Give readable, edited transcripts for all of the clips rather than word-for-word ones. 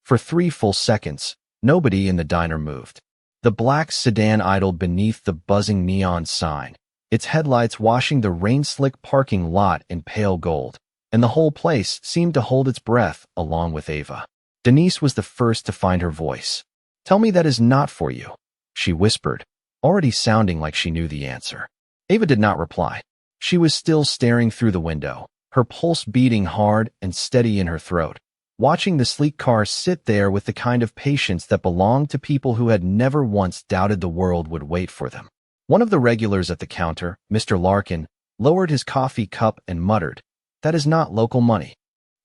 For 3 full seconds, nobody in the diner moved. The black sedan idled beneath the buzzing neon sign, its headlights washing the rain-slick parking lot in pale gold, and the whole place seemed to hold its breath along with Ava. Denise was the first to find her voice. "Tell me that is not for you," she whispered, already sounding like she knew the answer. Ava did not reply. She was still staring through the window, her pulse beating hard and steady in her throat, watching the sleek car sit there with the kind of patience that belonged to people who had never once doubted the world would wait for them. One of the regulars at the counter, Mr. Larkin, lowered his coffee cup and muttered, "That is not local money."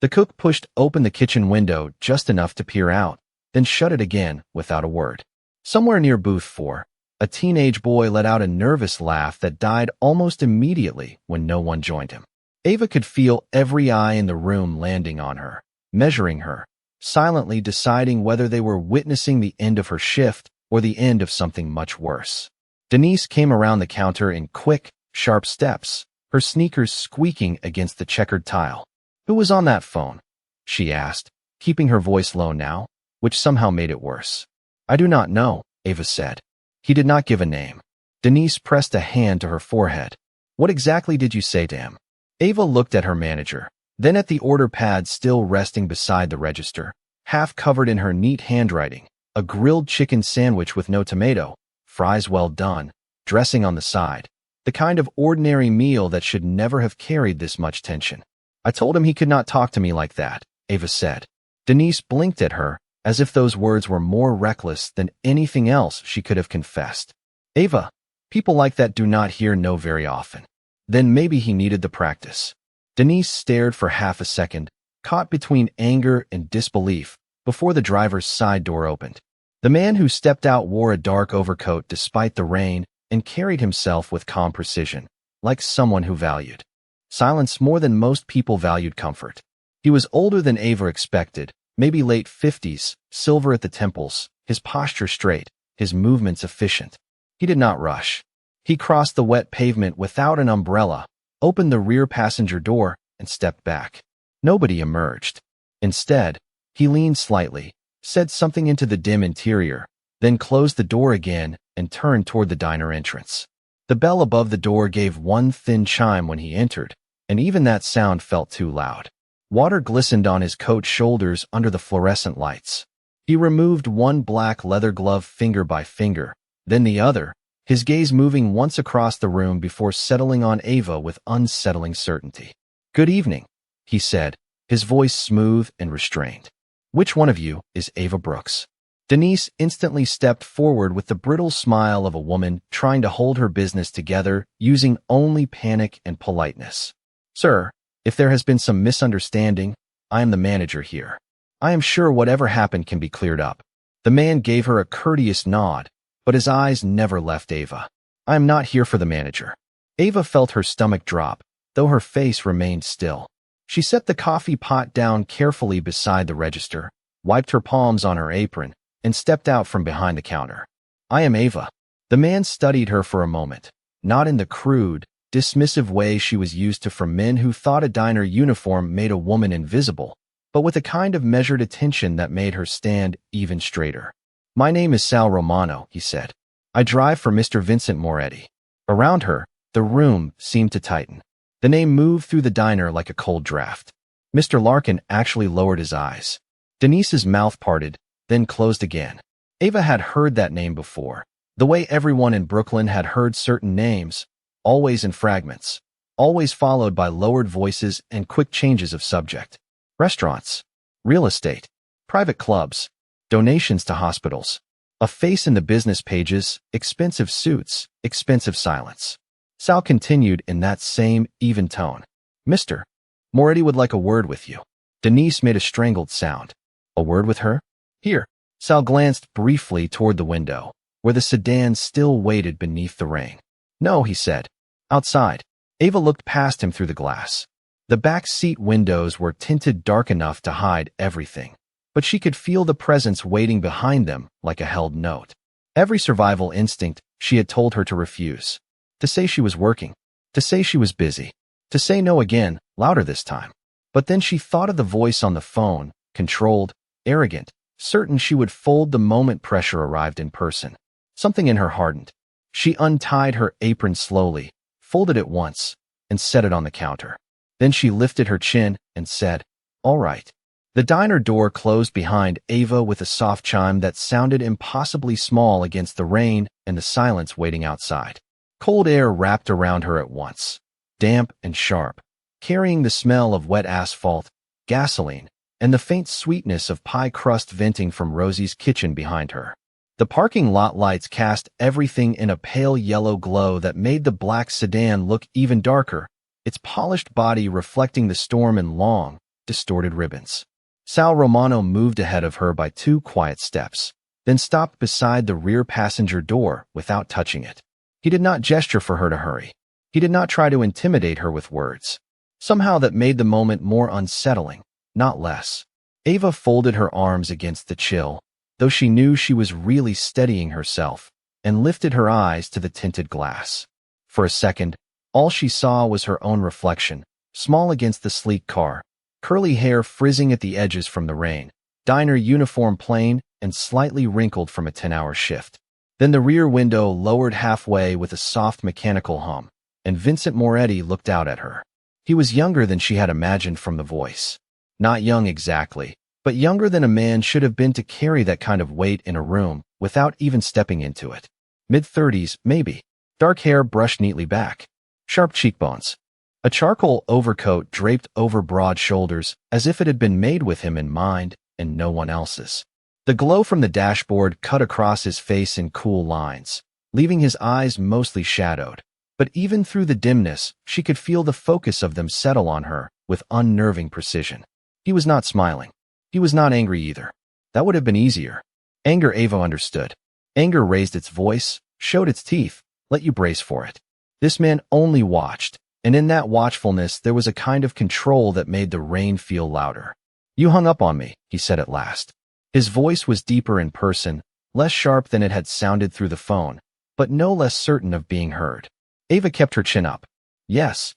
The cook pushed open the kitchen window just enough to peer out, then shut it again without a word. Somewhere near booth 4, a teenage boy let out a nervous laugh that died almost immediately when no one joined him. Ava could feel every eye in the room landing on her, measuring her, silently deciding whether they were witnessing the end of her shift or the end of something much worse. Denise came around the counter in quick, sharp steps, her sneakers squeaking against the checkered tile. "Who was on that phone?" she asked, keeping her voice low now, which somehow made it worse. "I do not know," Ava said. He did not give a name. Denise pressed a hand to her forehead. "What exactly did you say to him?" Ava looked at her manager, then at the order pad still resting beside the register, half covered in her neat handwriting, a grilled chicken sandwich with no tomato, fries well done, dressing on the side, the kind of ordinary meal that should never have carried this much tension. "I told him he could not talk to me like that," Ava said. Denise blinked at her, as if those words were more reckless than anything else she could have confessed. "Ava, people like that do not hear no very often." Then maybe he needed the practice. Denise stared for half a second, caught between anger and disbelief, before the driver's side door opened. The man who stepped out wore a dark overcoat despite the rain and carried himself with calm precision, like someone who valued silence more than most people valued comfort. He was older than Ava expected, maybe late 50s, silver at the temples, his posture straight, his movements efficient. He did not rush. He crossed the wet pavement without an umbrella, opened the rear passenger door, and stepped back. Nobody emerged. Instead, he leaned slightly, said something into the dim interior, then closed the door again and turned toward the diner entrance. The bell above the door gave one thin chime when he entered, and even that sound felt too loud. Water glistened on his coat shoulders under the fluorescent lights. He removed one black leather glove finger by finger, then the other, his gaze moving once across the room before settling on Ava with unsettling certainty. "Good evening," he said, his voice smooth and restrained. "Which one of you is Ava Brooks?" Denise instantly stepped forward with the brittle smile of a woman trying to hold her business together using only panic and politeness. "Sir, if there has been some misunderstanding, I am the manager here. I am sure whatever happened can be cleared up." The man gave her a courteous nod, but his eyes never left Ava. "I am not here for the manager." Ava felt her stomach drop, though her face remained still. She set the coffee pot down carefully beside the register, wiped her palms on her apron, and stepped out from behind the counter. "I am Ava." The man studied her for a moment, not in the crude, dismissive way she was used to from men who thought a diner uniform made a woman invisible, but with a kind of measured attention that made her stand even straighter. "My name is Sal Romano," he said. "I drive for Mr. Vincent Moretti." Around her, the room seemed to tighten. The name moved through the diner like a cold draft. Mr. Larkin actually lowered his eyes. Denise's mouth parted, then closed again. Ava had heard that name before, the way everyone in Brooklyn had heard certain names, always in fragments, always followed by lowered voices and quick changes of subject. Restaurants, real estate, private clubs, donations to hospitals, a face in the business pages, expensive suits, expensive silence. Sal continued in that same even tone. "Mr. Moretti would like a word with you." Denise made a strangled sound. "A word with her?" "Here." Sal glanced briefly toward the window, where the sedan still waited beneath the rain. "No," he said. "Outside." Ava looked past him through the glass. The back seat windows were tinted dark enough to hide everything, but she could feel the presence waiting behind them like a held note. Every survival instinct she had told her to refuse. To say she was working. To say she was busy. To say no again, louder this time. But then she thought of the voice on the phone, controlled, arrogant, certain she would fold the moment pressure arrived in person. Something in her hardened. She untied her apron slowly, folded it once, and set it on the counter. Then she lifted her chin and said, "All right." The diner door closed behind Ava with a soft chime that sounded impossibly small against the rain and the silence waiting outside. Cold air wrapped around her at once, damp and sharp, carrying the smell of wet asphalt, gasoline, and the faint sweetness of pie crust venting from Rosie's kitchen behind her. The parking lot lights cast everything in a pale yellow glow that made the black sedan look even darker, its polished body reflecting the storm in long, distorted ribbons. Sal Romano moved ahead of her by 2 quiet steps, then stopped beside the rear passenger door without touching it. He did not gesture for her to hurry. He did not try to intimidate her with words. Somehow that made the moment more unsettling, not less. Ava folded her arms against the chill, though she knew she was really steadying herself, and lifted her eyes to the tinted glass. For a second, all she saw was her own reflection, small against the sleek car, curly hair frizzing at the edges from the rain, diner uniform plain and slightly wrinkled from a 10-hour shift. Then the rear window lowered halfway with a soft mechanical hum, and Vincent Moretti looked out at her. He was younger than she had imagined from the voice. Not young exactly, but younger than a man should have been to carry that kind of weight in a room without even stepping into it. Mid-30s, maybe. Dark hair brushed neatly back. Sharp cheekbones. A charcoal overcoat draped over broad shoulders as if it had been made with him in mind and no one else's. The glow from the dashboard cut across his face in cool lines, leaving his eyes mostly shadowed. But even through the dimness, she could feel the focus of them settle on her with unnerving precision. He was not smiling. He was not angry either. That would have been easier. Anger, Ava understood. Anger raised its voice, showed its teeth, let you brace for it. This man only watched, and in that watchfulness there was a kind of control that made the rain feel louder. "You hung up on me," he said at last. His voice was deeper in person, less sharp than it had sounded through the phone, but no less certain of being heard. Ava kept her chin up. "Yes."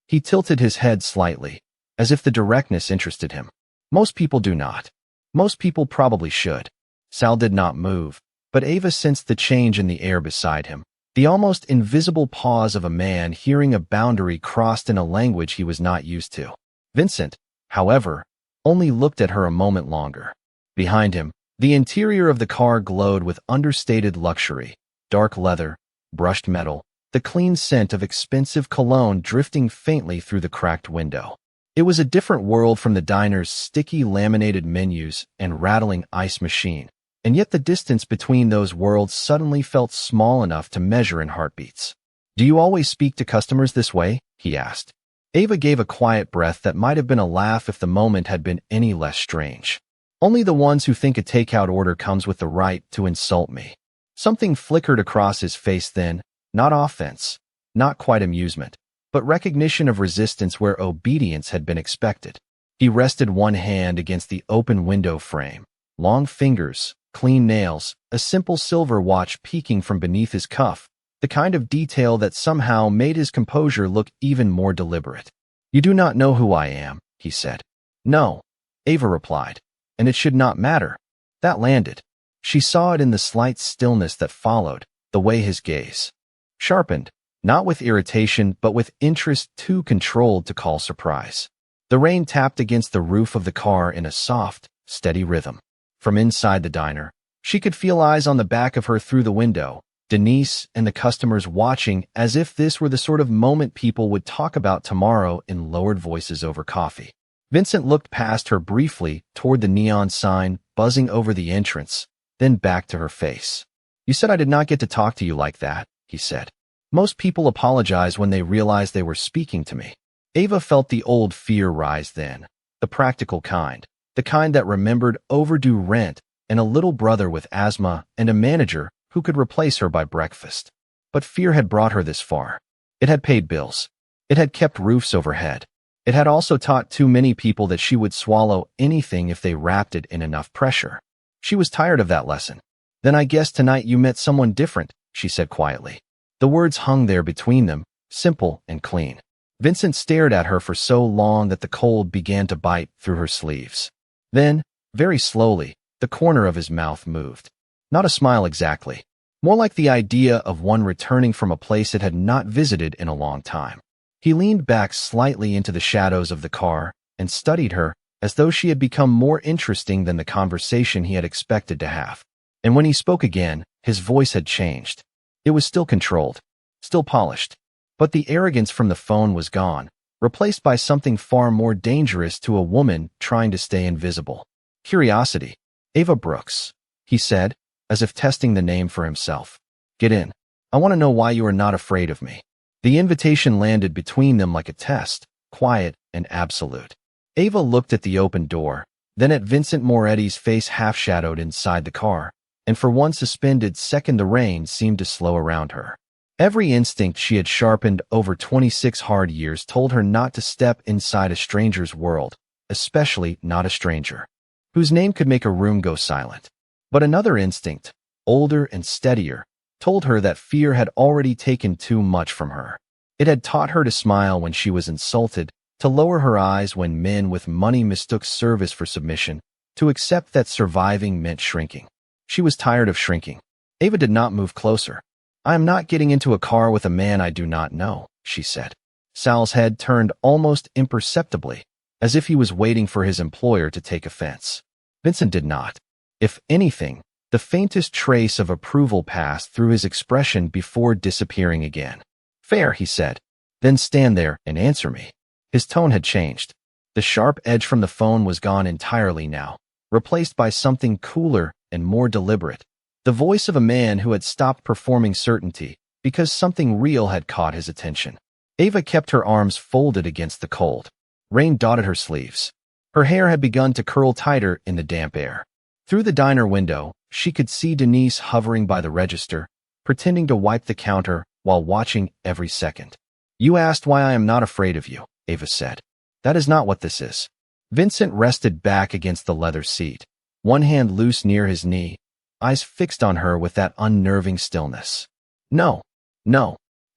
He tilted his head slightly, as if the directness interested him. "Most people do not. Most people probably should." Sal did not move, but Ava sensed the change in the air beside him, the almost invisible pause of a man hearing a boundary crossed in a language he was not used to. Vincent, however, only looked at her a moment longer. Behind him, the interior of the car glowed with understated luxury, dark leather, brushed metal, the clean scent of expensive cologne drifting faintly through the cracked window. It was a different world from the diner's sticky laminated menus and rattling ice machine, and yet the distance between those worlds suddenly felt small enough to measure in heartbeats. "Do you always speak to customers this way?" he asked. Ava gave a quiet breath that might have been a laugh if the moment had been any less strange. "Only the ones who think a takeout order comes with the right to insult me." Something flickered across his face then, not offense, not quite amusement, but recognition of resistance where obedience had been expected. He rested one hand against the open window frame, long fingers, clean nails, a simple silver watch peeking from beneath his cuff, the kind of detail that somehow made his composure look even more deliberate. "You do not know who I am," he said. "No," Ava replied, "and it should not matter." That landed. She saw it in the slight stillness that followed, the way his gaze sharpened, not with irritation but with interest too controlled to call surprise. The rain tapped against the roof of the car in a soft, steady rhythm. From inside the diner, she could feel eyes on the back of her through the window, Denise and the customers watching as if this were the sort of moment people would talk about tomorrow in lowered voices over coffee. Vincent looked past her briefly toward the neon sign buzzing over the entrance, then back to her face. "You said I did not get to talk to you like that," he said. "Most people apologize when they realize they were speaking to me." Ava felt the old fear rise then, the practical kind, the kind that remembered overdue rent and a little brother with asthma and a manager who could replace her by breakfast. But fear had brought her this far. It had paid bills. It had kept roofs overhead. It had also taught too many people that she would swallow anything if they wrapped it in enough pressure. She was tired of that lesson. "Then I guess tonight you met someone different," she said quietly. The words hung there between them, simple and clean. Vincent stared at her for so long that the cold began to bite through her sleeves. Then, very slowly, The corner of his mouth moved. Not a smile exactly. More like the idea of one returning from a place it had not visited in a long time. He leaned back slightly into the shadows of the car and studied her as though she had become more interesting than the conversation he had expected to have. And when he spoke again, his voice had changed. It was still controlled, still polished, but the arrogance from the phone was gone, replaced by something far more dangerous to a woman trying to stay invisible. Curiosity. Ava Brooks, he said, as if testing the name for himself. Get in. I want to know why you are not afraid of me. The invitation landed between them like a test, quiet and absolute. Ava looked at the open door, then at Vincent Moretti's face half-shadowed inside the car, and for one suspended second the rain seemed to slow around her. Every instinct she had sharpened over 26 hard years told her not to step inside a stranger's world, especially not a stranger, whose name could make a room go silent. But another instinct, older and steadier, told her that fear had already taken too much from her. It had taught her to smile when she was insulted, to lower her eyes when men with money mistook service for submission, to accept that surviving meant shrinking. She was tired of shrinking. Ava did not move closer. I am not getting into a car with a man I do not know, she said. Sal's head turned almost imperceptibly, as if he was waiting for his employer to take offense. Vincent did not. If anything, the faintest trace of approval passed through his expression before disappearing again. Fair, he said. Then stand there and answer me. His tone had changed. The sharp edge from the phone was gone entirely now, replaced by something cooler and more deliberate. The voice of a man who had stopped performing certainty because something real had caught his attention. Ava kept her arms folded against the cold. Rain dotted her sleeves. Her hair had begun to curl tighter in the damp air. Through the diner window, she could see Denise hovering by the register, pretending to wipe the counter while watching every second. You asked why I am not afraid of you, Ava said. That is not what this is. Vincent rested back against the leather seat, one hand loose near his knee, eyes fixed on her with that unnerving stillness. No,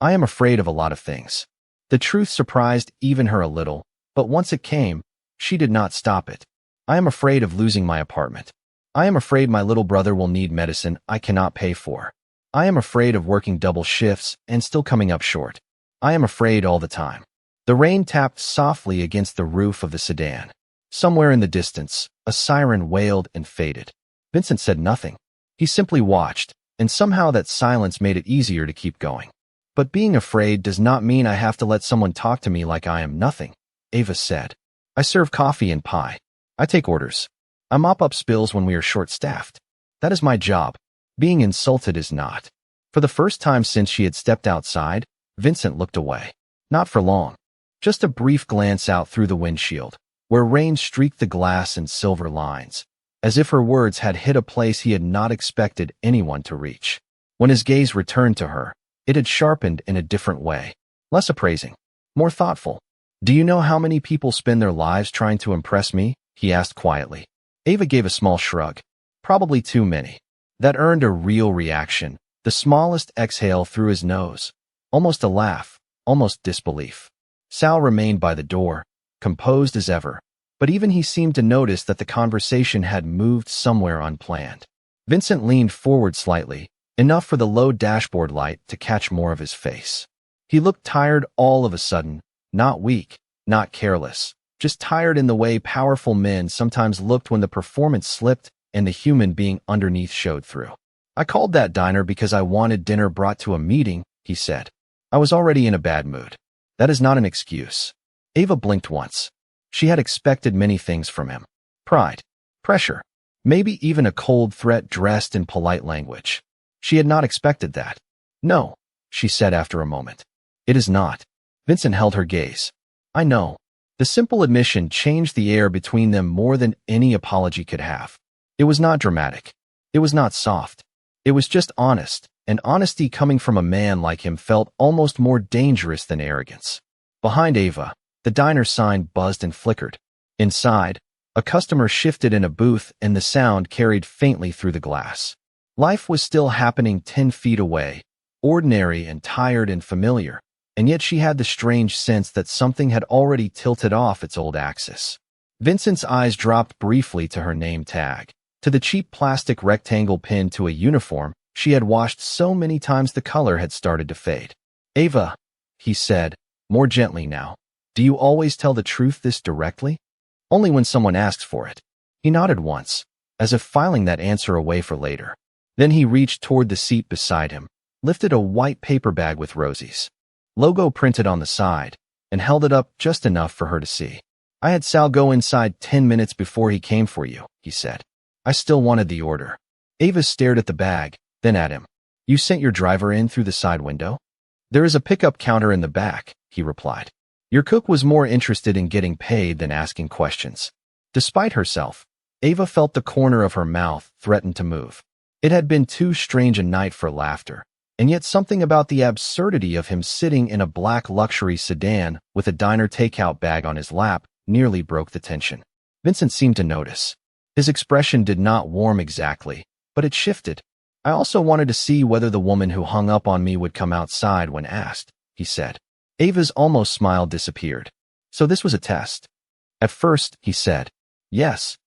I am afraid of a lot of things. The truth surprised even her a little, but once it came, she did not stop it. I am afraid of losing my apartment. I am afraid my little brother will need medicine I cannot pay for. I am afraid of working double shifts and still coming up short. I am afraid all the time. The rain tapped softly against the roof of the sedan. Somewhere in the distance, a siren wailed and faded. Vincent said nothing. He simply watched, and somehow that silence made it easier to keep going. But being afraid does not mean I have to let someone talk to me like I am nothing, Ava said. I serve coffee and pie. I take orders. I mop up spills when we are short-staffed. That is my job. Being insulted is not. For the first time since she had stepped outside, Vincent looked away. Not for long. Just a brief glance out through the windshield, where rain streaked the glass in silver lines, as if her words had hit a place he had not expected anyone to reach. When his gaze returned to her, it had sharpened in a different way. Less appraising. More thoughtful. Do you know how many people spend their lives trying to impress me? He asked quietly. Ava gave a small shrug. Probably too many. That earned a real reaction, the smallest exhale through his nose. Almost a laugh, almost disbelief. Sal remained by the door, composed as ever, but even he seemed to notice that the conversation had moved somewhere unplanned. Vincent leaned forward slightly, enough for the low dashboard light to catch more of his face. He looked tired all of a sudden, not weak, not careless, just tired in the way powerful men sometimes looked when the performance slipped and the human being underneath showed through. I called that diner because I wanted dinner brought to a meeting, he said. I was already in a bad mood. That is not an excuse. Ava blinked once. She had expected many things from him. Pride, pressure, maybe even a cold threat dressed in polite language. She had not expected that. No, she said after a moment. It is not. Vincent held her gaze. I know. The simple admission changed the air between them more than any apology could have. It was not dramatic. It was not soft. It was just honest, and honesty coming from a man like him felt almost more dangerous than arrogance. Behind Ava, the diner sign buzzed and flickered. Inside, a customer shifted in a booth and the sound carried faintly through the glass. Life was still happening 10 feet away, ordinary and tired and familiar, and yet she had the strange sense that something had already tilted off its old axis. Vincent's eyes dropped briefly to her name tag. To the cheap plastic rectangle pinned to a uniform she had washed so many times the color had started to fade. "Ava," he said, more gently now, "do you always tell the truth this directly?" "Only when someone asks for it." He nodded once, as if filing that answer away for later. Then he reached toward the seat beside him, lifted a white paper bag with Rosie's logo printed on the side, and held it up just enough for her to see. "I had Sal go inside 10 minutes before he came for you," he said. "I still wanted the order." Ava stared at the bag, then at him. "You sent your driver in through the side window?" "There is a pickup counter in the back," he replied. Your cook was more interested in getting paid than asking questions. Despite herself, Ava felt the corner of her mouth threaten to move. It had been too strange a night for laughter, and yet something about the absurdity of him sitting in a black luxury sedan with a diner takeout bag on his lap nearly broke the tension. Vincent seemed to notice. His expression did not warm exactly, but it shifted. "I also wanted to see whether the woman who hung up on me would come outside when asked," he said. Ava's almost smile disappeared. "So this was a test?" "At first," he said. "Yes."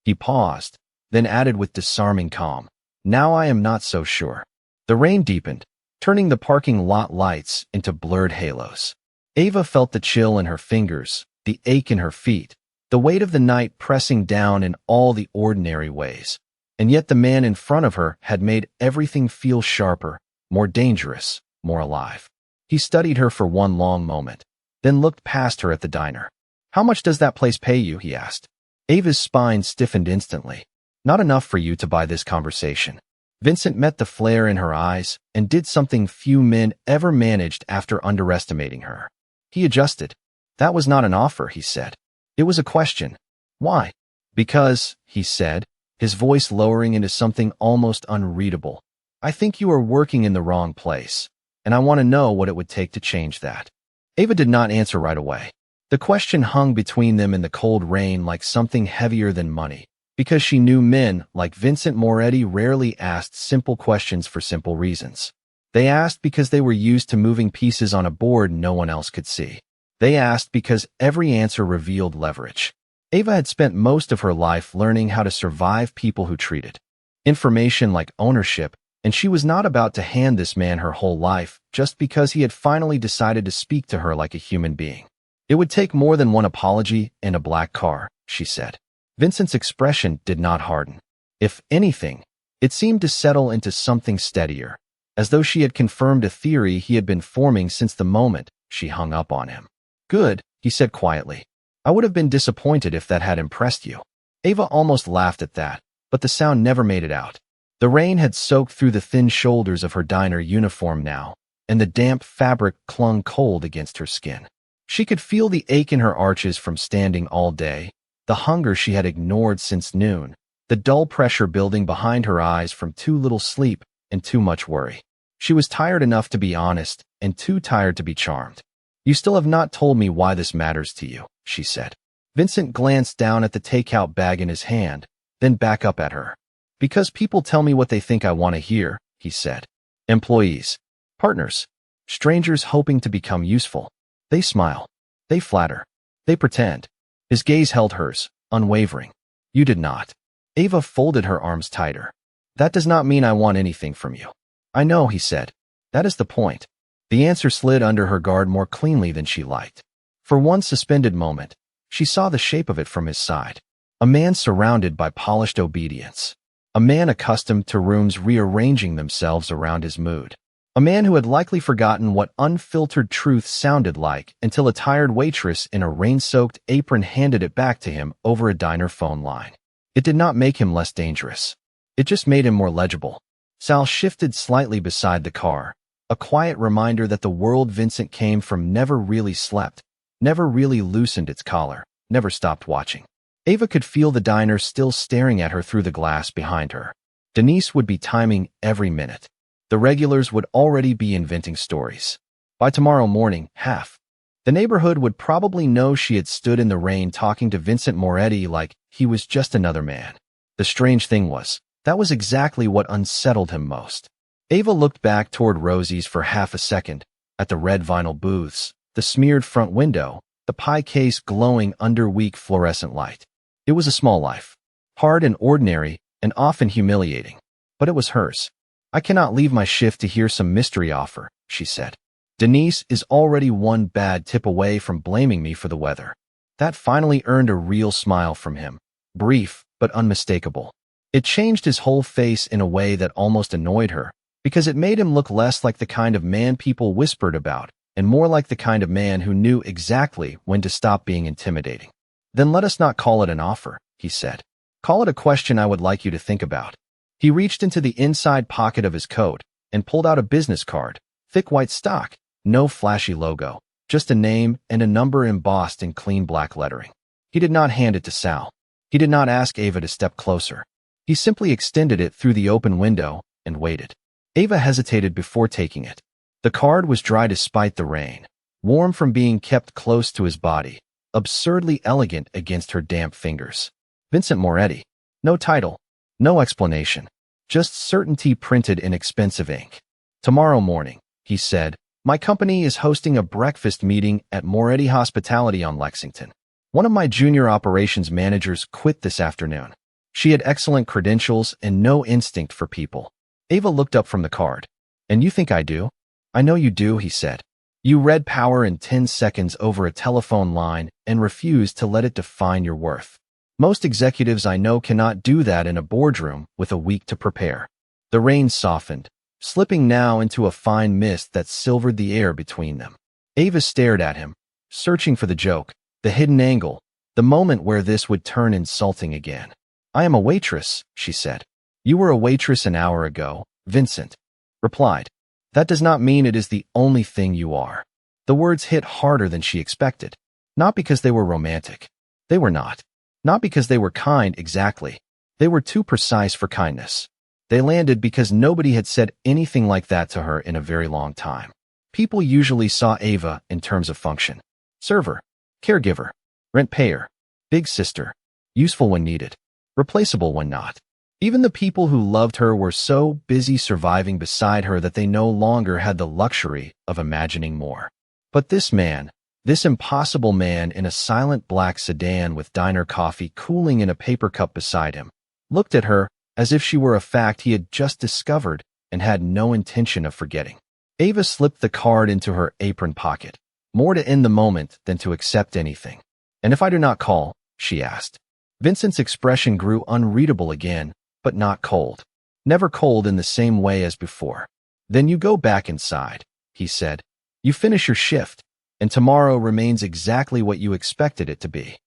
He paused, then added with disarming calm, "Now I am not so sure." The rain deepened, turning the parking lot lights into blurred halos. Ava felt the chill in her fingers, the ache in her feet, the weight of the night pressing down in all the ordinary ways. And yet the man in front of her had made everything feel sharper, more dangerous, more alive. He studied her for one long moment, then looked past her at the diner. "How much does that place pay you?" he asked. Ava's spine stiffened instantly. "Not enough for you to buy this conversation." Vincent met the flare in her eyes and did something few men ever managed after underestimating her. He adjusted. "That was not an offer," he said. "It was a question." "Why?" "Because," he said, his voice lowering into something almost unreadable, "I think you are working in the wrong place, and I want to know what it would take to change that." Ava did not answer right away. The question hung between them in the cold rain like something heavier than money, because she knew men like Vincent Moretti rarely asked simple questions for simple reasons. They asked because they were used to moving pieces on a board no one else could see. They asked because every answer revealed leverage. Ava had spent most of her life learning how to survive people who treated information like ownership, and she was not about to hand this man her whole life just because he had finally decided to speak to her like a human being. "It would take more than one apology and a black car," she said. Vincent's expression did not harden. If anything, it seemed to settle into something steadier, as though she had confirmed a theory he had been forming since the moment she hung up on him. "Good," he said quietly. "I would have been disappointed if that had impressed you." Ava almost laughed at that, but the sound never made it out. The rain had soaked through the thin shoulders of her diner uniform now, and the damp fabric clung cold against her skin. She could feel the ache in her arches from standing all day, the hunger she had ignored since noon, the dull pressure building behind her eyes from too little sleep and too much worry. She was tired enough to be honest and too tired to be charmed. "You still have not told me why this matters to you," she said. Vincent glanced down at the takeout bag in his hand, then back up at her. "Because people tell me what they think I want to hear," he said. "Employees, partners, strangers hoping to become useful. They smile. They flatter. They pretend." His gaze held hers, unwavering. "You did not." Ava folded her arms tighter. "That does not mean I want anything from you." "I know," he said. "That is the point." The answer slid under her guard more cleanly than she liked. For one suspended moment, she saw the shape of it from his side. A man surrounded by polished obedience. A man accustomed to rooms rearranging themselves around his mood. A man who had likely forgotten what unfiltered truth sounded like until a tired waitress in a rain-soaked apron handed it back to him over a diner phone line. It did not make him less dangerous. It just made him more legible. Sal shifted slightly beside the car, a quiet reminder that the world Vincent came from never really slept, never really loosened its collar, never stopped watching. Ava could feel the diner still staring at her through the glass behind her. Denise would be timing every minute. The regulars would already be inventing stories. By tomorrow morning, the neighborhood would probably know she had stood in the rain talking to Vincent Moretti like he was just another man. The strange thing was, that was exactly what unsettled him most. Ava looked back toward Rosie's for half a second, at the red vinyl booths, the smeared front window, the pie case glowing under weak fluorescent light. It was a small life, hard and ordinary, and often humiliating. But it was hers. I cannot leave my shift to hear some mystery offer, she said. Denise is already one bad tip away from blaming me for the weather. That finally earned a real smile from him. Brief, but unmistakable. It changed his whole face in a way that almost annoyed her, because it made him look less like the kind of man people whispered about, and more like the kind of man who knew exactly when to stop being intimidating. Then let us not call it an offer, he said. Call it a question I would like you to think about. He reached into the inside pocket of his coat and pulled out a business card, thick white stock, no flashy logo, just a name and a number embossed in clean black lettering. He did not hand it to Sal. He did not ask Ava to step closer. He simply extended it through the open window and waited. Ava hesitated before taking it. The card was dry despite the rain, warm from being kept close to his body, absurdly elegant against her damp fingers. Vincent Moretti. No title, no explanation, just certainty printed in expensive ink. Tomorrow morning, he said, my company is hosting a breakfast meeting at Moretti Hospitality on Lexington. One of my junior operations managers quit this afternoon. She had excellent credentials and no instinct for people. Ava looked up from the card. And you think I do? I know you do, he said. You read power in 10 seconds over a telephone line and refused to let it define your worth. Most executives I know cannot do that in a boardroom with a week to prepare. The rain softened, slipping now into a fine mist that silvered the air between them. Ava stared at him, searching for the joke, the hidden angle, the moment where this would turn insulting again. I am a waitress, she said. You were a waitress an hour ago, Vincent replied. That does not mean it is the only thing you are. The words hit harder than she expected. Not because they were romantic. They were not. Not because they were kind exactly. They were too precise for kindness. They landed because nobody had said anything like that to her in a very long time. People usually saw Ava in terms of function. Server, caregiver, rent payer, big sister, useful when needed, replaceable when not. Even the people who loved her were so busy surviving beside her that they no longer had the luxury of imagining more. But this man, this impossible man in a silent black sedan with diner coffee cooling in a paper cup beside him, looked at her as if she were a fact he had just discovered and had no intention of forgetting. Ava slipped the card into her apron pocket, more to end the moment than to accept anything. And if I do not call, she asked. Vincent's expression grew unreadable again, but not cold. Never cold in the same way as before. Then you go back inside, he said. You finish your shift, and tomorrow remains exactly what you expected it to be.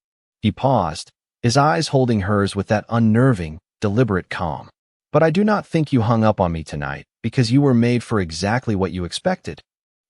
He paused, his eyes holding hers with that unnerving, deliberate calm. But I do not think you hung up on me tonight, because you were made for exactly what you expected.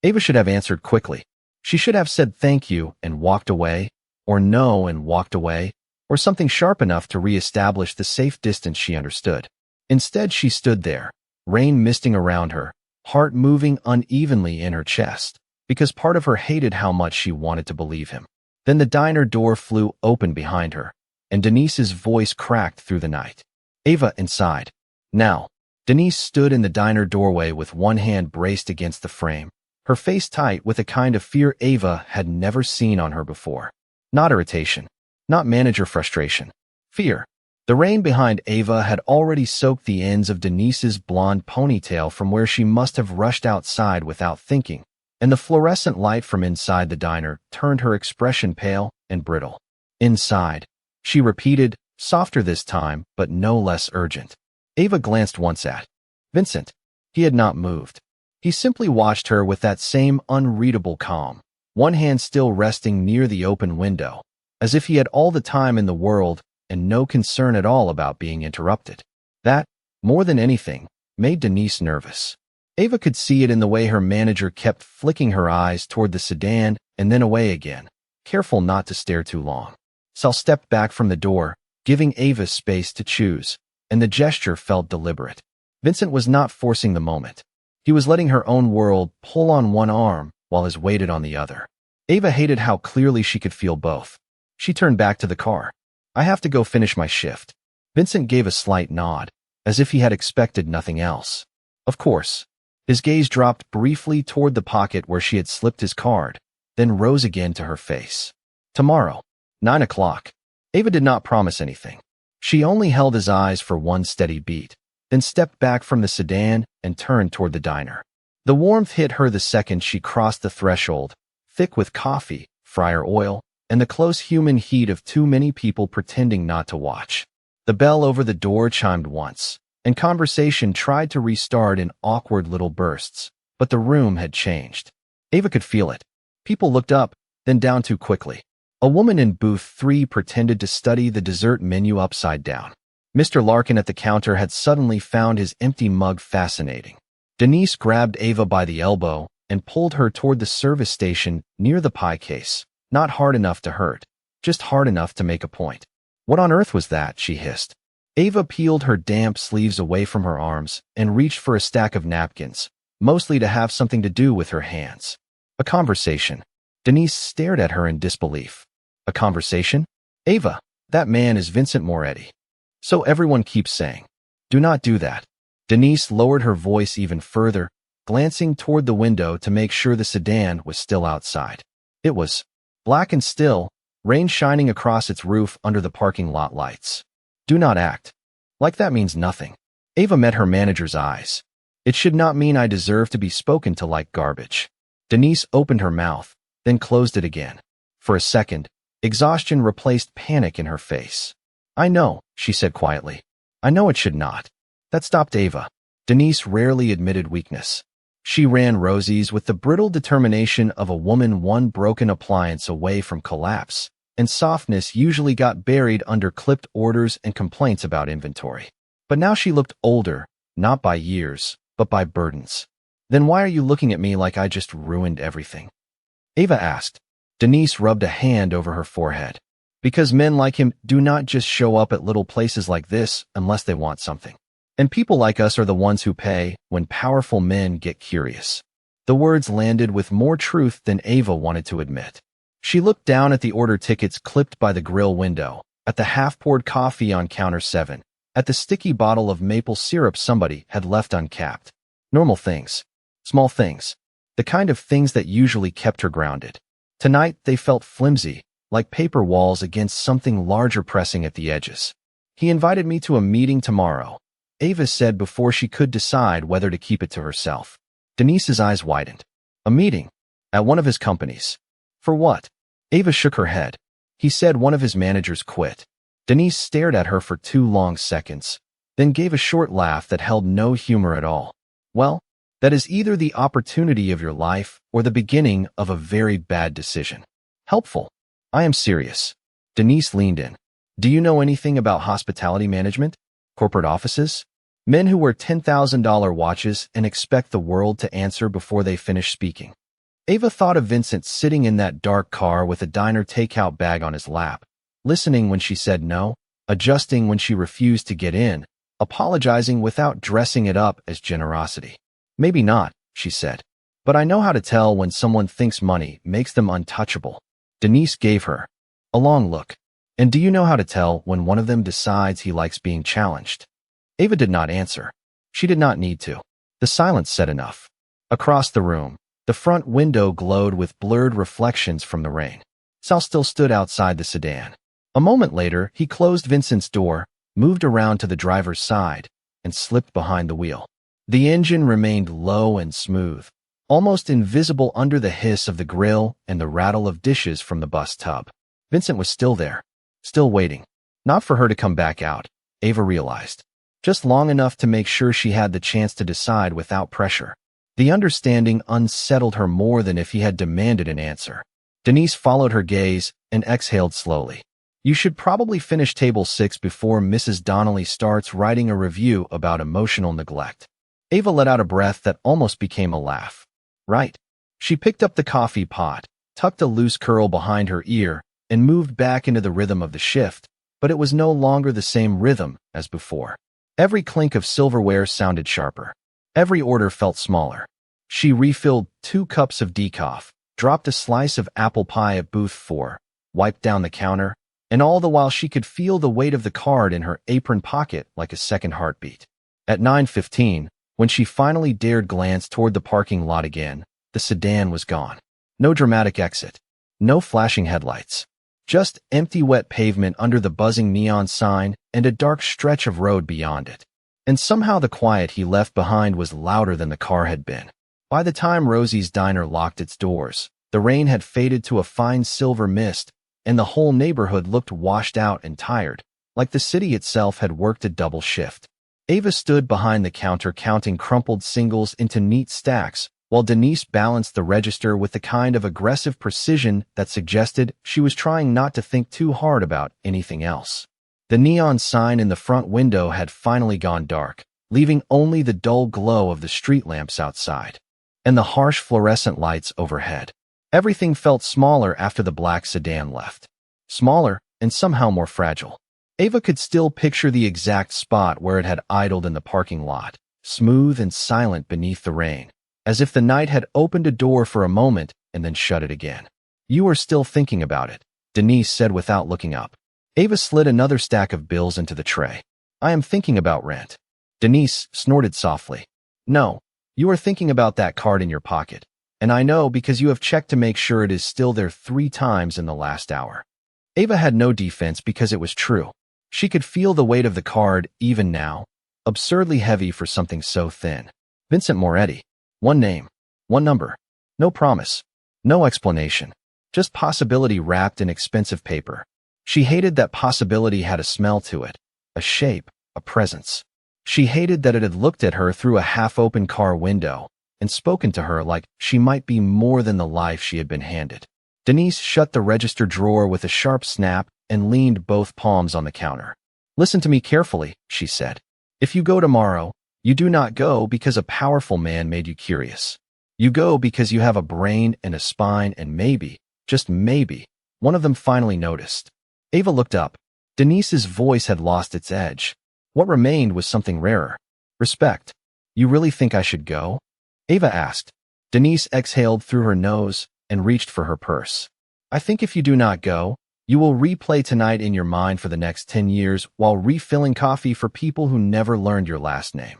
Ava should have answered quickly. She should have said thank you and walked away, or no and walked away, or something sharp enough to re-establish the safe distance she understood. Instead, she stood there, rain misting around her, heart moving unevenly in her chest, because part of her hated how much she wanted to believe him. Then the diner door flew open behind her, and Denise's voice cracked through the night. Ava inside. Now. Denise stood in the diner doorway with one hand braced against the frame, her face tight with a kind of fear Ava had never seen on her before. Not irritation. Not manager frustration. Fear. The rain behind Ava had already soaked the ends of Denise's blonde ponytail from where she must have rushed outside without thinking, and the fluorescent light from inside the diner turned her expression pale and brittle. Inside, she repeated, softer this time, but no less urgent. Ava glanced once at Vincent. He had not moved. He simply watched her with that same unreadable calm, one hand still resting near the open window, as if he had all the time in the world and no concern at all about being interrupted. That, more than anything, made Denise nervous. Ava could see it in the way her manager kept flicking her eyes toward the sedan and then away again, careful not to stare too long. Sal stepped back from the door, giving Ava space to choose, and the gesture felt deliberate. Vincent was not forcing the moment. He was letting her own world pull on one arm while his weighted on the other. Ava hated how clearly she could feel both. She turned back to the car. I have to go finish my shift. Vincent gave a slight nod, as if he had expected nothing else. Of course. His gaze dropped briefly toward the pocket where she had slipped his card, then rose again to her face. Tomorrow. 9 o'clock. Ava did not promise anything. She only held his eyes for one steady beat, then stepped back from the sedan and turned toward the diner. The warmth hit her the second she crossed the threshold, thick with coffee, fryer oil, and the close human heat of too many people pretending not to watch. The bell over the door chimed once, and conversation tried to restart in awkward little bursts, but the room had changed. Ava could feel it. People looked up, then down too quickly. A woman in booth 3 pretended to study the dessert menu upside down. Mr. Larkin at the counter had suddenly found his empty mug fascinating. Denise grabbed Ava by the elbow and pulled her toward the service station near the pie case. Not hard enough to hurt, just hard enough to make a point. What on earth was that? She hissed. Ava peeled her damp sleeves away from her arms and reached for a stack of napkins, mostly to have something to do with her hands. A conversation. Denise stared at her in disbelief. A conversation? Ava, that man is Vincent Moretti. So everyone keeps saying. Do not do that. Denise lowered her voice even further, glancing toward the window to make sure the sedan was still outside. It was black and still, rain shining across its roof under the parking lot lights. Do not act like that means nothing. Ava met her manager's eyes. It should not mean I deserve to be spoken to like garbage. Denise opened her mouth, then closed it again. For a second, exhaustion replaced panic in her face. I know, she said quietly. I know it should not. That stopped Ava. Denise rarely admitted weakness. She ran Rosie's with the brittle determination of a woman one broken appliance away from collapse, and softness usually got buried under clipped orders and complaints about inventory. But now she looked older, not by years, but by burdens. Then why are you looking at me like I just ruined everything? Ava asked. Denise rubbed a hand over her forehead. Because men like him do not just show up at little places like this unless they want something. And people like us are the ones who pay when powerful men get curious. The words landed with more truth than Ava wanted to admit. She looked down at the order tickets clipped by the grill window, at the half-poured coffee on counter 7, at the sticky bottle of maple syrup somebody had left uncapped. Normal things. Small things. The kind of things that usually kept her grounded. Tonight they felt flimsy, like paper walls against something larger pressing at the edges. He invited me to a meeting tomorrow, Ava said before she could decide whether to keep it to herself. Denise's eyes widened. A meeting? At one of his companies. For what? Ava shook her head. He said one of his managers quit. Denise stared at her for 2 long seconds, then gave a short laugh that held no humor at all. Well, that is either the opportunity of your life or the beginning of a very bad decision. Helpful. I am serious. Denise leaned in. Do you know anything about hospitality management? Corporate offices? Men who wear $10,000 watches and expect the world to answer before they finish speaking. Ava thought of Vincent sitting in that dark car with a diner takeout bag on his lap, listening when she said no, adjusting when she refused to get in, apologizing without dressing it up as generosity. Maybe not, she said. But I know how to tell when someone thinks money makes them untouchable. Denise gave her a long look. And do you know how to tell when one of them decides he likes being challenged? Ava did not answer. She did not need to. The silence said enough. Across the room, the front window glowed with blurred reflections from the rain. Sal still stood outside the sedan. A moment later, he closed Vincent's door, moved around to the driver's side, and slipped behind the wheel. The engine remained low and smooth, almost invisible under the hiss of the grill and the rattle of dishes from the bus tub. Vincent was still there, still waiting. Not for her to come back out, Ava realized. Just long enough to make sure she had the chance to decide without pressure. The understanding unsettled her more than if he had demanded an answer. Denise followed her gaze and exhaled slowly. You should probably finish table 6 before Mrs. Donnelly starts writing a review about emotional neglect. Ava let out a breath that almost became a laugh. Right. She picked up the coffee pot, tucked a loose curl behind her ear, and moved back into the rhythm of the shift, but it was no longer the same rhythm as before. Every clink of silverware sounded sharper. Every order felt smaller. She refilled 2 cups of decaf, dropped a slice of apple pie at booth 4, wiped down the counter, and all the while she could feel the weight of the card in her apron pocket like a second heartbeat. At 9:15, when she finally dared glance toward the parking lot again, the sedan was gone. No dramatic exit. No flashing headlights. Just empty wet pavement under the buzzing neon sign and a dark stretch of road beyond it. And somehow the quiet he left behind was louder than the car had been. By the time Rosie's diner locked its doors, the rain had faded to a fine silver mist, and the whole neighborhood looked washed out and tired, like the city itself had worked a double shift. Ava stood behind the counter counting crumpled singles into neat stacks, while Denise balanced the register with the kind of aggressive precision that suggested she was trying not to think too hard about anything else. The neon sign in the front window had finally gone dark, leaving only the dull glow of the street lamps outside and the harsh fluorescent lights overhead. Everything felt smaller after the black sedan left. Smaller and somehow more fragile. Ava could still picture the exact spot where it had idled in the parking lot, smooth and silent beneath the rain, as if the night had opened a door for a moment and then shut it again. "You are still thinking about it," Denise said without looking up. Ava slid another stack of bills into the tray. "I am thinking about rent." Denise snorted softly. "No, you are thinking about that card in your pocket. And I know because you have checked to make sure it is still there 3 times in the last hour." Ava had no defense because it was true. She could feel the weight of the card even now, absurdly heavy for something so thin. Vincent Moretti. One name. One number. No promise. No explanation. Just possibility wrapped in expensive paper. She hated that possibility had a smell to it, a shape, a presence. She hated that it had looked at her through a half-open car window and spoken to her like she might be more than the life she had been handed. Denise shut the register drawer with a sharp snap and leaned both palms on the counter. "Listen to me carefully," she said. "If you go tomorrow, you do not go because a powerful man made you curious. You go because you have a brain and a spine and maybe, just maybe, one of them finally noticed." Ava looked up. Denise's voice had lost its edge. What remained was something rarer. "Respect. You really think I should go?" Ava asked. Denise exhaled through her nose and reached for her purse. "I think if you do not go, you will replay tonight in your mind for the next 10 years while refilling coffee for people who never learned your last name."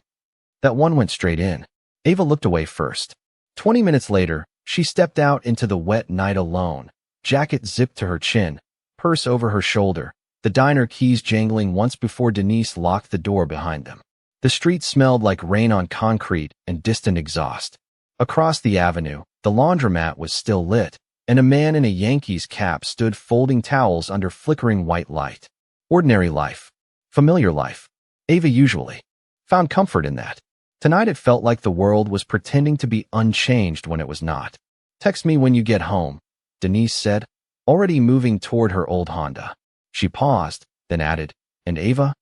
That one went straight in. Ava looked away first. 20 minutes later, she stepped out into the wet night alone, jacket zipped to her chin, purse over her shoulder, the diner keys jangling once before Denise locked the door behind them. The street smelled like rain on concrete and distant exhaust. Across the avenue, the laundromat was still lit, and a man in a Yankees cap stood folding towels under flickering white light. Ordinary life. Familiar life. Ava usually found comfort in that. Tonight it felt like the world was pretending to be unchanged when it was not. "Text me when you get home," Denise said, already moving toward her old Honda. She paused, then added, "And Ava?"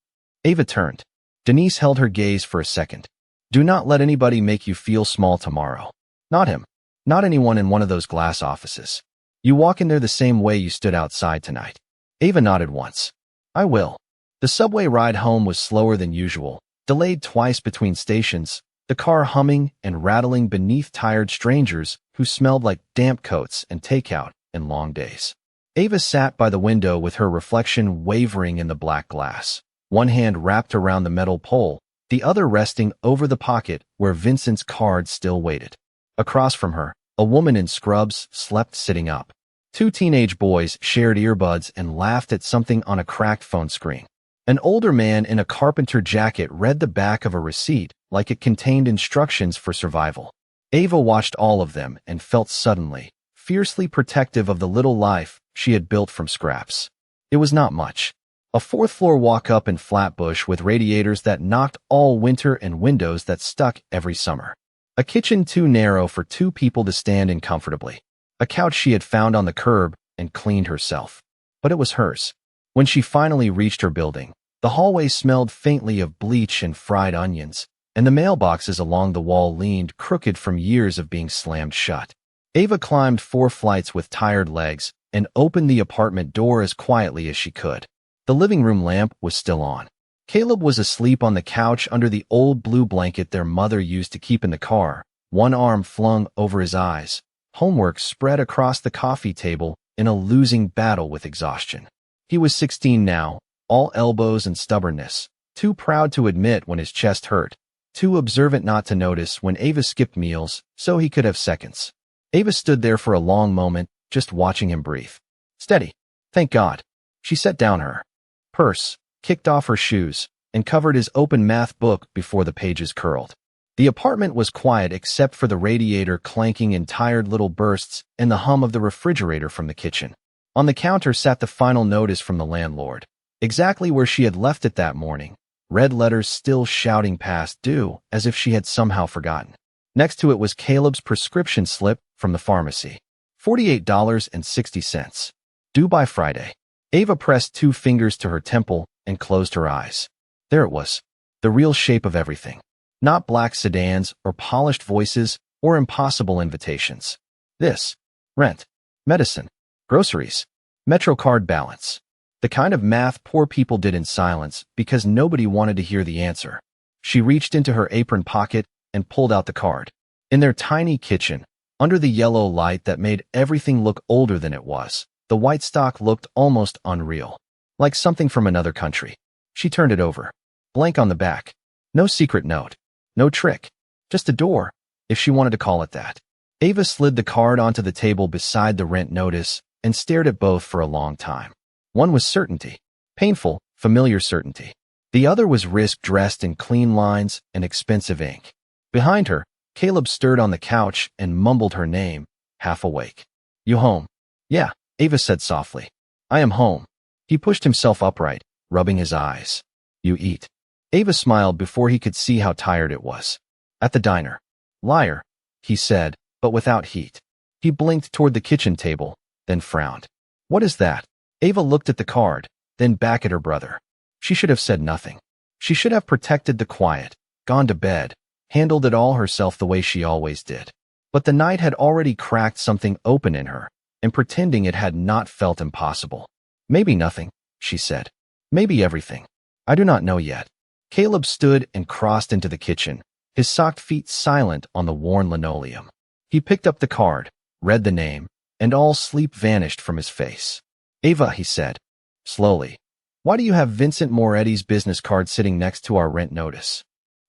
Ava turned. Denise held her gaze for a second. "Do not let anybody make you feel small tomorrow. Not him. Not anyone in one of those glass offices. You walk in there the same way you stood outside tonight." Ava nodded once. "I will." The subway ride home was slower than usual, delayed twice between stations, the car humming and rattling beneath tired strangers who smelled like damp coats and takeout and long days. Ava sat by the window with her reflection wavering in the black glass, one hand wrapped around the metal pole, the other resting over the pocket where Vincent's card still waited. Across from her, a woman in scrubs slept sitting up. 2 teenage boys shared earbuds and laughed at something on a cracked phone screen. An older man in a carpenter jacket read the back of a receipt like it contained instructions for survival. Ava watched all of them and felt suddenly, fiercely protective of the little life she had built from scraps. It was not much. A 4th-floor walk-up in Flatbush with radiators that knocked all winter and windows that stuck every summer. A kitchen too narrow for 2 people to stand in comfortably. A couch she had found on the curb and cleaned herself. But it was hers. When she finally reached her building, the hallway smelled faintly of bleach and fried onions, and the mailboxes along the wall leaned crooked from years of being slammed shut. Ava climbed 4 flights with tired legs and opened the apartment door as quietly as she could. The living room lamp was still on. Caleb was asleep on the couch under the old blue blanket their mother used to keep in the car, one arm flung over his eyes, homework spread across the coffee table in a losing battle with exhaustion. He was 16 now, all elbows and stubbornness, too proud to admit when his chest hurt, too observant not to notice when Ava skipped meals so he could have seconds. Ava stood there for a long moment, just watching him breathe. Steady. Thank God. She set down her purse, kicked off her shoes, and covered his open math book before the pages curled. The apartment was quiet except for the radiator clanking in tired little bursts and the hum of the refrigerator from the kitchen. On the counter sat the final notice from the landlord, exactly where she had left it that morning, red letters still shouting past due as if she had somehow forgotten. Next to it was Caleb's prescription slip from the pharmacy. $48.60. Due by Friday. Ava pressed 2 fingers to her temple and closed her eyes. There it was, the real shape of everything. Not black sedans or polished voices or impossible invitations. This. Rent. Medicine. Groceries. MetroCard balance. The kind of math poor people did in silence because nobody wanted to hear the answer. She reached into her apron pocket and pulled out the card. In their tiny kitchen, under the yellow light that made everything look older than it was, the white stock looked almost unreal. Like something from another country. She turned it over. Blank on the back. No secret note. No trick. Just a door, if she wanted to call it that. Ava slid the card onto the table beside the rent notice and stared at both for a long time. One was certainty. Painful, familiar certainty. The other was risk dressed in clean lines and expensive ink. Behind her, Caleb stirred on the couch and mumbled her name, half awake. You home? Yeah, Ava said softly. I am home. He pushed himself upright, rubbing his eyes. You eat. Ava smiled before he could see how tired it was. At the diner. Liar, he said, but without heat. He blinked toward the kitchen table, then frowned. What is that? Ava looked at the card, then back at her brother. She should have said nothing. She should have protected the quiet, gone to bed, handled it all herself the way she always did. But the night had already cracked something open in her, and pretending it had not felt impossible. Maybe nothing, she said. Maybe everything. I do not know yet. Caleb stood and crossed into the kitchen, his socked feet silent on the worn linoleum. He picked up the card, read the name, and all sleep vanished from his face. Ava, he said, slowly. Why do you have Vincent Moretti's business card sitting next to our rent notice?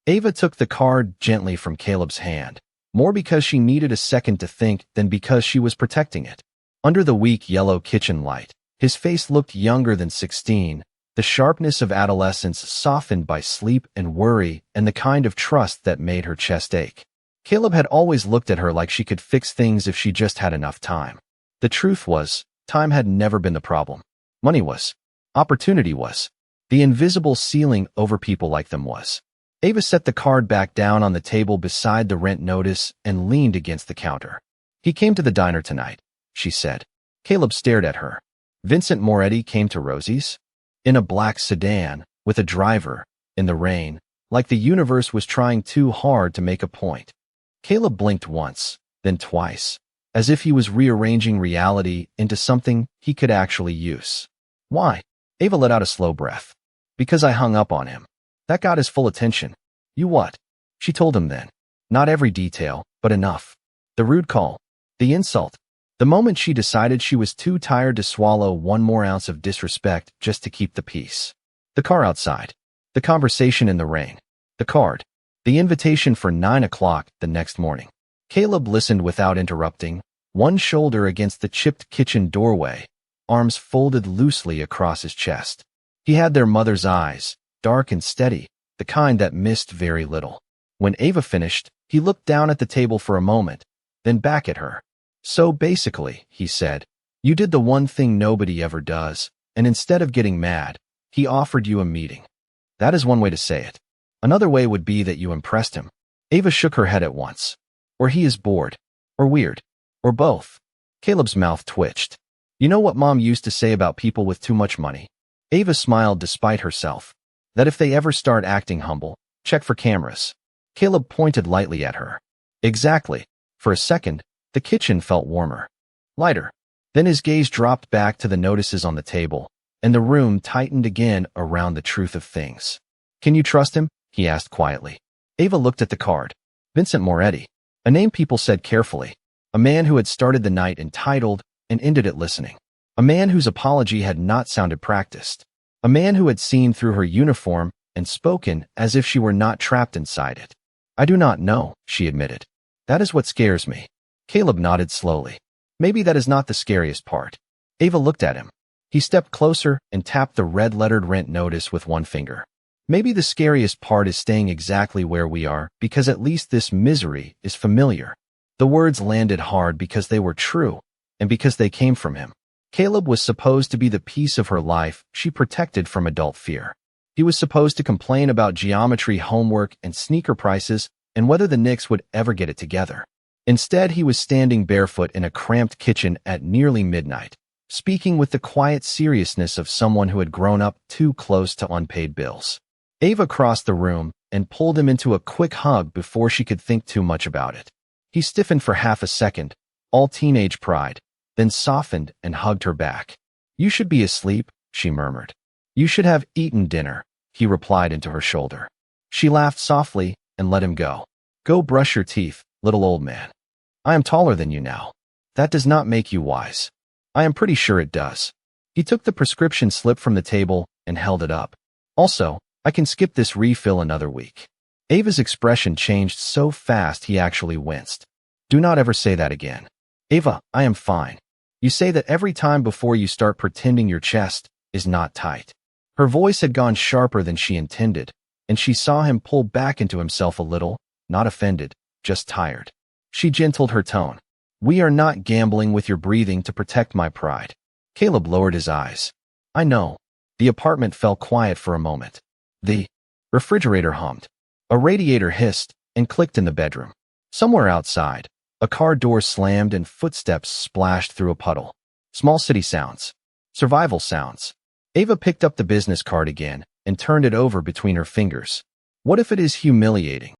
Ava took the card gently from Caleb's hand, more because she needed a second to think than because she was protecting it. Under the weak yellow kitchen light, his face looked younger than 16, the sharpness of adolescence softened by sleep and worry and the kind of trust that made her chest ache. Caleb had always looked at her like she could fix things if she just had enough time. The truth was, time had never been the problem. Money was. Opportunity was. The invisible ceiling over people like them was. Ava set the card back down on the table beside the rent notice and leaned against the counter. He came to the diner tonight, she said. Caleb stared at her. Vincent Moretti came to Rosie's? In a black sedan, with a driver, in the rain, like the universe was trying too hard to make a point. Caleb blinked once, then twice, as if he was rearranging reality into something he could actually use. Why? Ava let out a slow breath. Because I hung up on him. That got his full attention. You what? She told him then. Not every detail, but enough. The rude call. The insult. The moment she decided she was too tired to swallow one more ounce of disrespect just to keep the peace. The car outside. The conversation in the rain. The card. The invitation for 9 o'clock the next morning. Caleb listened without interrupting, one shoulder against the chipped kitchen doorway, arms folded loosely across his chest. He had their mother's eyes, dark and steady, the kind that missed very little. When Ava finished, he looked down at the table for a moment, then back at her. So basically, he said, you did the one thing nobody ever does, and instead of getting mad, he offered you a meeting. That is one way to say it. Another way would be that you impressed him. Ava shook her head at once. Or he is bored. Or weird. Or both. Caleb's mouth twitched. You know what Mom used to say about people with too much money? Ava smiled despite herself. That if they ever start acting humble, check for cameras. Caleb pointed lightly at her. Exactly. For a second, the kitchen felt warmer. Lighter. Then his gaze dropped back to the notices on the table, and the room tightened again around the truth of things. Can you trust him? He asked quietly. Ava looked at the card. Vincent Moretti. A name people said carefully. A man who had started the night entitled and ended it listening. A man whose apology had not sounded practiced. A man who had seen through her uniform and spoken as if she were not trapped inside it. I do not know, she admitted. That is what scares me. Caleb nodded slowly. Maybe that is not the scariest part. Ava looked at him. He stepped closer and tapped the red-lettered rent notice with one finger. Maybe the scariest part is staying exactly where we are, because at least this misery is familiar. The words landed hard because they were true, and because they came from him. Caleb was supposed to be the piece of her life she protected from adult fear. He was supposed to complain about geometry homework and sneaker prices and whether the Knicks would ever get it together. Instead, he was standing barefoot in a cramped kitchen at nearly midnight, speaking with the quiet seriousness of someone who had grown up too close to unpaid bills. Ava crossed the room and pulled him into a quick hug before she could think too much about it. He stiffened for half a second, all teenage pride, then softened and hugged her back. "You should be asleep," she murmured. "You should have eaten dinner," he replied into her shoulder. She laughed softly and let him go. "Go brush your teeth, little old man. I am taller than you now. That does not make you wise." "I am pretty sure it does." He took the prescription slip from the table and held it up. "Also, I can skip this refill another week." Ava's expression changed so fast he actually winced. "Do not ever say that again." "Ava, I am fine. You say that every time before you start pretending your chest is not tight." Her voice had gone sharper than she intended, and she saw him pull back into himself a little, not offended, just tired. She gentled her tone. "We are not gambling with your breathing to protect my pride." Caleb lowered his eyes. "I know." The apartment fell quiet for a moment. The refrigerator hummed. A radiator hissed and clicked in the bedroom. Somewhere outside, a car door slammed and footsteps splashed through a puddle. Small city sounds. Survival sounds. Ava picked up the business card again and turned it over between her fingers. What if it is humiliating?